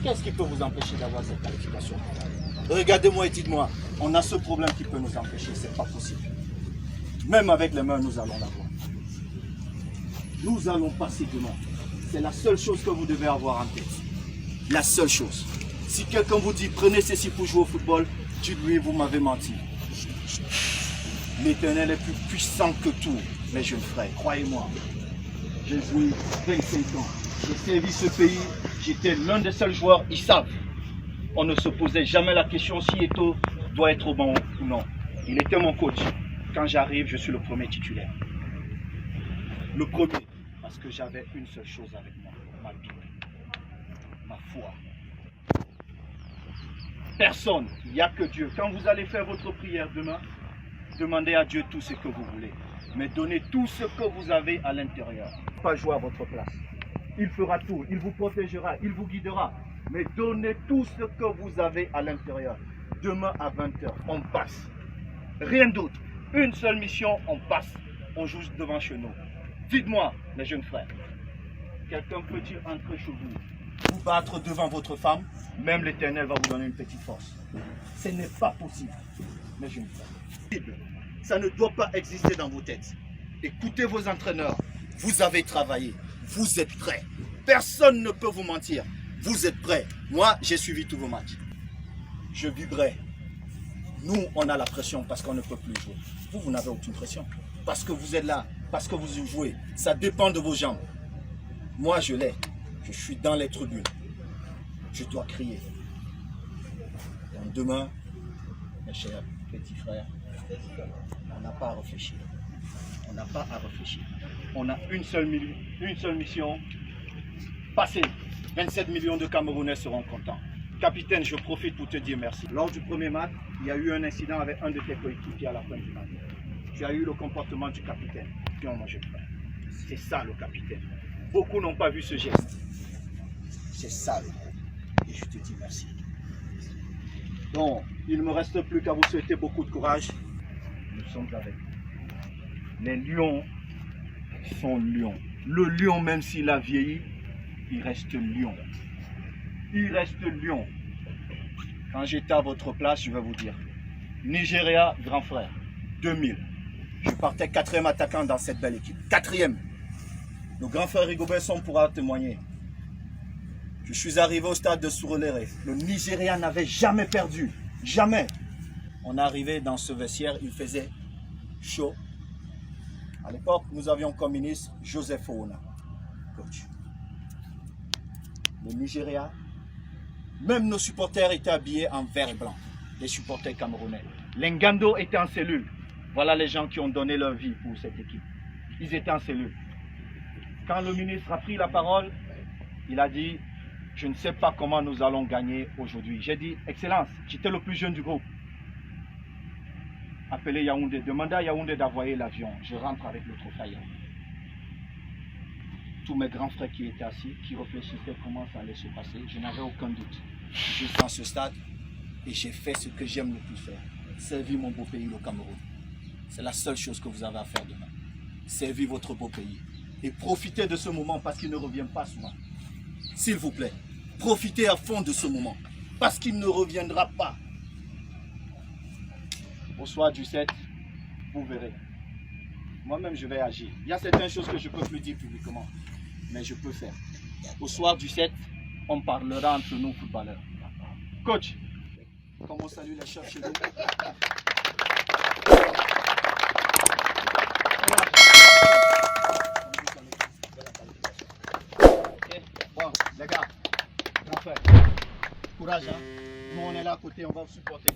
Qu'est-ce qui peut vous empêcher d'avoir cette qualification? Regardez-moi et dites-moi, on a ce problème qui peut nous empêcher, c'est pas possible. Même avec les mains, nous allons l'avoir. Nous allons passer demain. C'est la seule chose que vous devez avoir en tête. La seule chose. Si quelqu'un vous dit prenez ceci pour jouer au football, dites-lui vous m'avez menti. L'Éternel est plus puissant que tout, mes jeunes frères, croyez-moi. J'ai joué 25 ans, j'ai servi ce pays, j'étais l'un des seuls joueurs, ils savent. On ne se posait jamais la question si Eto'o doit être au banc ou non. Il était mon coach. Quand j'arrive, je suis le premier titulaire. Le premier, parce que j'avais une seule chose avec moi, ma Bible, ma foi. Personne, il n'y a que Dieu. Quand vous allez faire votre prière demain, demandez à Dieu tout ce que vous voulez. Mais donnez tout ce que vous avez à l'intérieur. Pas jouer à votre place. Il fera tout, il vous protégera, il vous guidera. Mais donnez tout ce que vous avez à l'intérieur. Demain à 20h, on passe. Rien d'autre. Une seule mission, on passe. On joue devant chez nous. Dites-moi, mes jeunes frères, quelqu'un peut-il entrer chez vous, vous battre devant votre femme? Même l'Éternel va vous donner une petite force. Ce n'est pas possible, mes jeunes frères. Ça ne doit pas exister dans vos têtes. Écoutez vos entraîneurs. Vous avez travaillé. Vous êtes prêts. Personne ne peut vous mentir. Vous êtes prêts. Moi, j'ai suivi tous vos matchs. Je vibrais. Nous, on a la pression parce qu'on ne peut plus jouer. Vous, vous n'avez aucune pression. Parce que vous êtes là, parce que vous jouez. Ça dépend de vos jambes. Moi, je l'ai. Je suis dans les tribunes. Je dois crier. Donc demain, mes chers petits frères, on n'a pas à réfléchir. On n'a pas à réfléchir. On a une seule mission. Passer. 27 millions de Camerounais seront contents. Capitaine, je profite pour te dire merci. Lors du premier match, il y a eu un incident avec un de tes coéquipiers à la fin du match. Tu as eu le comportement du capitaine. C'est ça le capitaine. Beaucoup n'ont pas vu ce geste. C'est ça le gros. Et je te dis merci. Donc, il ne me reste plus qu'à vous souhaiter beaucoup de courage. Nous sommes avec vous. Les lions sont lions. Le lion, même s'il a vieilli, il reste lion. Il reste lion. Quand j'étais à votre place, je vais vous dire. Nigeria, grand frère, 2000. Je partais 4e attaquant dans cette belle équipe. 4e. Le grand frère Rigobert pourra témoigner. Je suis arrivé au stade de Surulere. Le Nigeria n'avait jamais perdu. Jamais. On est arrivé dans ce vestiaire, il faisait chaud. À l'époque, nous avions comme ministre Joseph Ouna, coach. Le Nigeria, même nos supporters étaient habillés en vert et blanc. Les supporters camerounais. L'Engando était en cellule. Voilà les gens qui ont donné leur vie pour cette équipe. Ils étaient en cellule. Quand le ministre a pris la parole, il a dit « Je ne sais pas comment nous allons gagner aujourd'hui ». J'ai dit « Excellence, j'étais le plus jeune du groupe. Appelez Yaoundé, demandez à Yaoundé d'envoyer l'avion. Je rentre avec le trophée. » Tous mes grands frères qui étaient assis, qui réfléchissaient comment ça allait se passer, je n'avais aucun doute. Je suis dans ce stade et j'ai fait ce que j'aime le plus faire. Servir mon beau pays, le Cameroun. C'est la seule chose que vous avez à faire demain. Servir votre beau pays. Et profitez de ce moment parce qu'il ne revient pas souvent. S'il vous plaît, profitez à fond de ce moment parce qu'il ne reviendra pas. Au soir du 7, vous verrez. Moi-même, je vais agir. Il y a certaines choses que je ne peux plus dire publiquement, mais je peux faire. Au soir du 7, on parlera entre nous footballeurs. Coach, comment on salue les chefs chez vous? Ok, bon, les gars, grand frère, courage, hein? Nous on est là à côté, on va vous supporter.